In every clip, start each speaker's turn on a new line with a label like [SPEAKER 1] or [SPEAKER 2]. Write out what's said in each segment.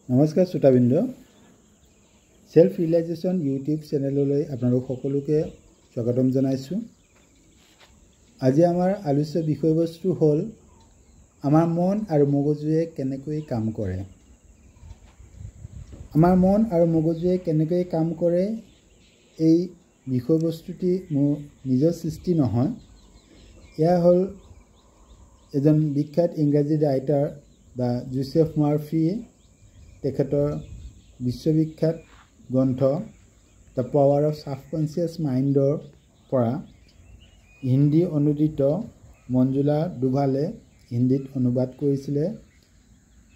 [SPEAKER 1] নমস্কাৰ শ্ৰোতাবৃন্দ self realisation YouTube চেনেললৈ আপোনালোক সকলোকে স্বাগতম জনাইছোঁ। আজি আমাৰ আলোচ্য বিষয়বস্তু হ'ল আমাৰ মন আৰু মগজুৱে কেনেকৈ কাম কৰে। আমাৰ মন আৰু মগজুৱে কেনেকৈ কাম কৰে এই বিষয়বস্তুটি মোৰ নিজৰ সৃষ্টি নহয়। এয়া হ'ল এজন বিখ্যাত ইংৰাজী ৰাইটাৰ বা জোচেফ মাৰ্ফিয়ে তেখেতৰ বিশ্ববিখ্যাত গ্ৰন্থ দ্য পাৱাৰ অফ ছাবকনচিয়াছ মাইণ্ডৰ পৰা হিন্দী অনুদিত মঞ্জুলা ডুভালে হিন্দীত অনুবাদ কৰিছিলে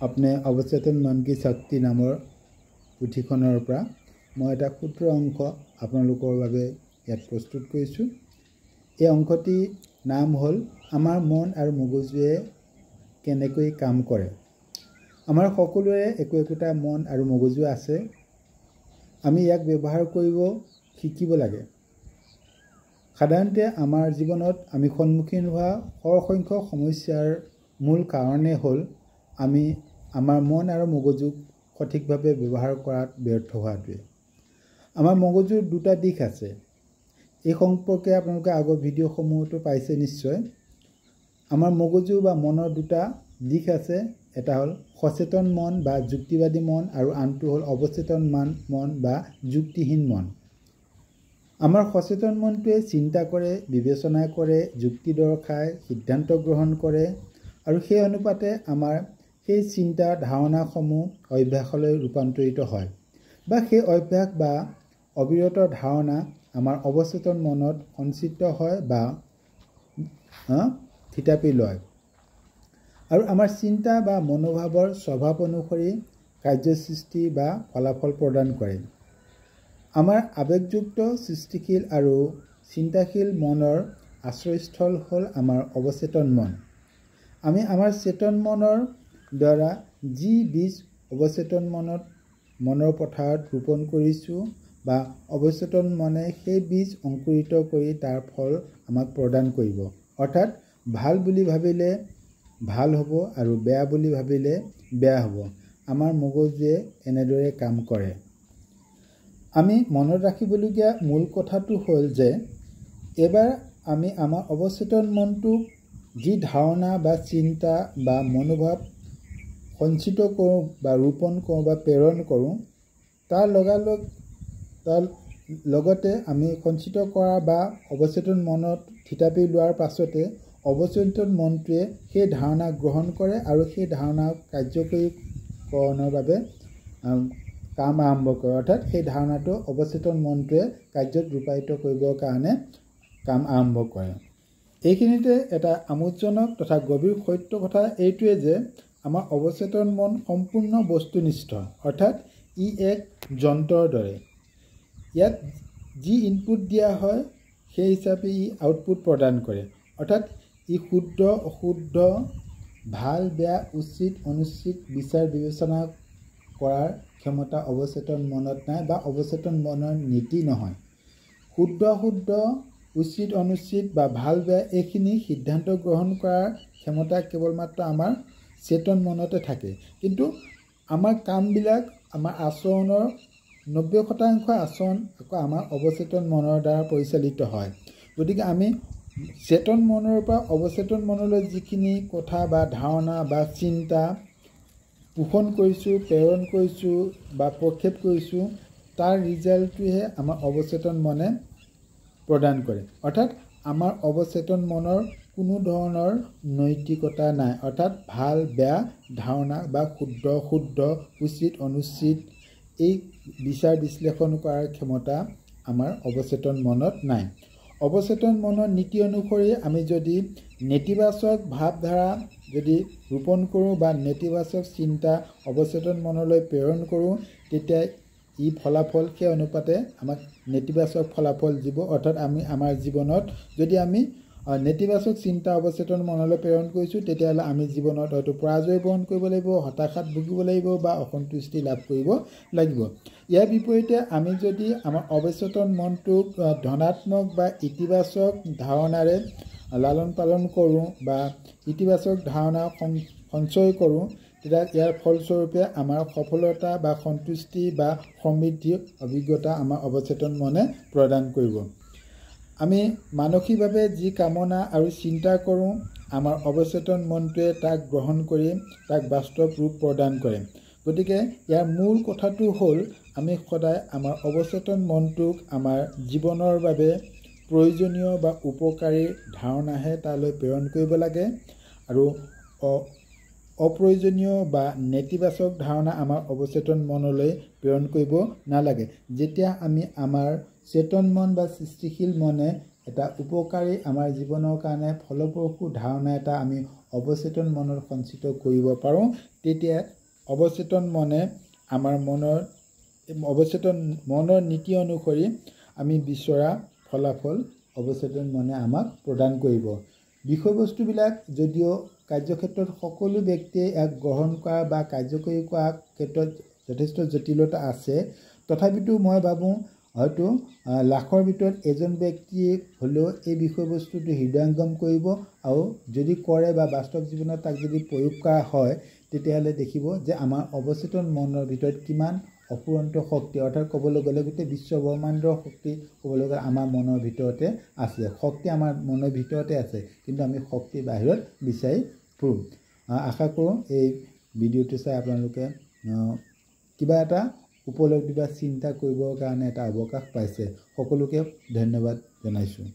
[SPEAKER 1] আপনে অৱচেতন মন কি শক্তি নামৰ পুথিখনৰ পৰা মই এটা ক্ষুদ্ৰ অংশ আপোনালোকৰ বাবে ইয়াত প্ৰস্তুত কৰিছোঁ। এই অংশটিৰ নাম হ'ল আমাৰ মন আৰু মগজুৱে কেনেকৈ কাম কৰে। আমাৰ সকলোৰে একোটা মন আৰু মগজু আছে। আমি ইয়াক ব্যৱহাৰ কৰিব শিকিব লাগে। সাধাৰণতে আমাৰ জীৱনত আমি সন্মুখীন হোৱা অসংখ্য সমস্যাৰ মূল কাৰণেই হ'ল আমি আমাৰ মন আৰু মগজুক সঠিকভাৱে ব্যৱহাৰ কৰাত ব্যৰ্থ হোৱাটোৱে। আমাৰ মগজুৰ দুটা দিশ আছে। এই সম্পৰ্কে আপোনালোকে আগৰ ভিডিঅ'সমূহতো পাইছে নিশ্চয়। আমাৰ মগজু বা মনৰ দুটা দিশ আছে। এটা হ'ল সচেতন মন বা যুক্তিবাদী মন আৰু আনটো হ'ল অৱচেতন মন বা যুক্তিহীন মন। আমাৰ সচেতন মনটোৱে চিন্তা কৰে, বিবেচনা কৰে, যুক্তি দৰ্শায়, সিদ্ধান্ত গ্ৰহণ কৰে আৰু সেই অনুপাতে আমাৰ সেই চিন্তা ধাৰণাসমূহ অভ্যাসলৈ ৰূপান্তৰিত হয় বা সেই অভ্যাস বা অবিৰত ধাৰণা আমাৰ অৱচেতন মনত সঞ্চিত হয় বা থিতাপি লয় আৰু আমাৰ চিন্তা বা মনোভাৱৰ স্বভাৱ অনুসৰি কাৰ্যসৃষ্টি বা ফলাফল প্ৰদান কৰে। আমাৰ আৱেগযুক্ত সৃষ্টিশীল আৰু চিন্তাশীল মনৰ আশ্ৰয়স্থল হ'ল আমাৰ অৱচেতন মন। আমি আমাৰ চেতন মনৰ দ্বাৰা যি বীজ অৱচেতন মনৰ পথাৰত ৰোপণ কৰিছোঁ বা অৱচেতন মনে সেই বীজ অংকুৰিত কৰি তাৰ ফল আমাক প্ৰদান কৰিব। অৰ্থাৎ ভাল বুলি ভাবিলে ভাল হ'ব আৰু বেয়া বুলি ভাবিলে বেয়া হ'ব। আমাৰ মগজুৱে এনেদৰে কাম কৰে। আমি মনত ৰাখিবলগীয়া মূল কথাটো হ'ল যে এবাৰ আমি আমাৰ অৱচেতন মনটোক যি ধাৰণা বা চিন্তা বা মনোভাৱ সঞ্চিত কৰোঁ বা ৰোপণ কৰোঁ বা প্ৰেৰণ কৰোঁ তাৰ লগতে আমি সঞ্চিত কৰা বা অৱচেতন মনত থিতাপি লোৱাৰ পাছতে অৱচেতন মনটোৱে সেই ধাৰণা গ্ৰহণ কৰে আৰু সেই ধাৰণা কাৰ্যকৰীকৰণৰ বাবে কাম আৰম্ভ কৰে। অৰ্থাৎ সেই ধাৰণাটো অৱচেতন মনটোৱে কাৰ্যত ৰূপায়িত কৰিবৰ কাৰণে কাম আৰম্ভ কৰে। এইখিনিতে এটা আমোদজনক তথা গভীৰ সত্য কথা এইটোৱে যে আমাৰ অৱচেতন মন সম্পূৰ্ণ বস্তুনিষ্ঠ। অৰ্থাৎ ই এক যন্ত্ৰৰ দৰে। ইয়াত যি ইনপুট দিয়া হয় সেই হিচাপে ই আউটপুট প্ৰদান কৰে। অৰ্থাৎ ই শুদ্ধ অশুদ্ধ, ভাল বেয়া, উচিত অনুচিত বিচাৰ বিবেচনা কৰাৰ ক্ষমতা অৱচেতন মনত নাই বা অৱচেতন মনৰ নীতি নহয়। শুদ্ধ অশুদ্ধ, উচিত অনুচিত বা ভাল বেয়া এইখিনি সিদ্ধান্ত গ্ৰহণ কৰাৰ ক্ষমতা কেৱল মাত্ৰ আমাৰ চেতন মনতে থাকে। কিন্তু আমাৰ কামবিলাক আমাৰ আচৰণৰ 90% আচৰণ আকৌ আমাৰ অৱচেতন মনৰ দ্বাৰা পৰিচালিত হয়। গতিকে আমি চেতন মনৰ পৰা অৱচেতন মনলৈ যিখিনি কথা বা ধাৰণা বা চিন্তা পোষণ কৰিছোঁ, প্ৰেৰণ কৰিছোঁ বা প্ৰক্ষেপ কৰিছোঁ তাৰ ৰিজাল্টটোহে আমাৰ অৱচেতন মনে প্ৰদান কৰে। অৰ্থাৎ আমাৰ অৱচেতন মনৰ কোনো ধৰণৰ নৈতিকতা নাই। অৰ্থাৎ ভাল বেয়া ধাৰণা বা শুদ্ধ অশুদ্ধ, উচিত অনুচিত এই বিচাৰ বিশ্লেষণ কৰাৰ ক্ষমতা আমাৰ অৱচেতন মনত নাই। অৱচেতন মনৰ নীতি অনুসৰি আমি যদি নেতিবাচক ভাৱধাৰা যদি ৰোপণ কৰোঁ বা নেতিবাচক চিন্তা অৱচেতন মনলৈ প্ৰেৰণ কৰোঁ তেতিয়া ই ফলাফল সেই অনুপাতে আমাক নেতিবাচক ফলাফল দিব। অৰ্থাৎ আমি আমাৰ জীৱনত যদি আমি নেতিবাচক চিন্তা অৱচেতন মনলৈ প্ৰেৰণ কৰিছোঁ তেতিয়াহ'লে আমি জীৱনত হয়তো পৰাজয় বৰণ কৰিব লাগিব, হতাশাত ভুগিব লাগিব বা অসন্তুষ্টি লাভ কৰিব লাগিব। ইয়াৰ বিপৰীতে আমি যদি আমাৰ অৱচেতন মনটোক ধনাত্মক বা ইতিবাচক ধাৰণাৰে লালন পালন কৰোঁ বা ইতিবাচক ধাৰণা সঞ্চয় কৰোঁ তেতিয়া ইয়াৰ ফলস্বৰূপে আমাৰ সফলতা বা সন্তুষ্টি বা সমৃদ্ধি অভিজ্ঞতা আমাৰ অৱচেতন মনে প্ৰদান কৰিব। আমি মানসিকভাৱে যি কামনা আৰু চিন্তা কৰোঁ, আমাৰ অৱচেতন মনটোৱে তাক গ্ৰহণ কৰি তাক বাস্তৱ ৰূপ প্ৰদান কৰে। গতিকে ইয়াৰ মূল কথাটো হ'ল আমি সদায় আমাৰ অৱচেতন মনটোক আমাৰ জীৱনৰ বাবে প্ৰয়োজনীয় বা উপকাৰী ধাৰণাহে তালৈ প্ৰেৰণ কৰিব লাগে আৰু অপ্ৰয়োজনীয় বা নেতিবাচক ধাৰণা আমাৰ অৱচেতন মনলৈ প্ৰেৰণ কৰিব নালাগে। যেতিয়া আমি আমাৰ চেতন মন বা সৃষ্টিশীল মনে এটা উপকাৰী আমাৰ জীৱনৰ কাৰণে ফলপ্ৰসূ ধাৰণা এটা আমি অৱচেতন মনত সঞ্চিত কৰিব পাৰোঁ, তেতিয়া অৱচেতন মনে আমাৰ অৱচেতন মনৰ নীতি অনুসৰি আমি বিচৰা ফলাফল অৱচেতন মনে আমাক প্ৰদান কৰিব। বিষয়বস্তুবিলাক যদিও কাৰ্যক্ষেত্ৰত সকলো ব্যক্তিয়ে ইয়াক গ্ৰহণ কৰা বা কাৰ্যকৰী কৰাৰ ক্ষেত্ৰত যথেষ্ট জটিলতা আছে, তথাপিতো মই ভাবোঁ হয়তো লাখৰ ভিতৰত এজন ব্যক্তিয়ে হ'লেও এই বিষয়বস্তুটো হৃদয়ংগম কৰিব আৰু যদি কৰে বা বাস্তৱ জীৱনত তাক যদি প্ৰয়োগ কৰা হয়, তেতিয়াহ'লে দেখিব যে আমাৰ অৱচেতন মনৰ ভিতৰত কিমান অফুৰন্ত শক্তি, অৰ্থাৎ ক'বলৈ গ'লে গোটেই বিশ্ব ব্ৰহ্মাণ্ডৰ শক্তি ক'বলৈ গ'লে আমাৰ মনৰ ভিতৰতে আছে। শক্তি আমাৰ মনৰ ভিতৰতে আছে, কিন্তু আমি শক্তি বাহিৰত বিচাৰি ফুৰোঁ। আশা কৰোঁ এই ভিডিঅ'টো চাই আপোনালোকে কিবা এটা উপলব্ধি বা চিন্তা কৰিবৰ কাৰণে এটা অৱকাশ পাইছে। সকলোকে ধন্যবাদ জনাইছোঁ।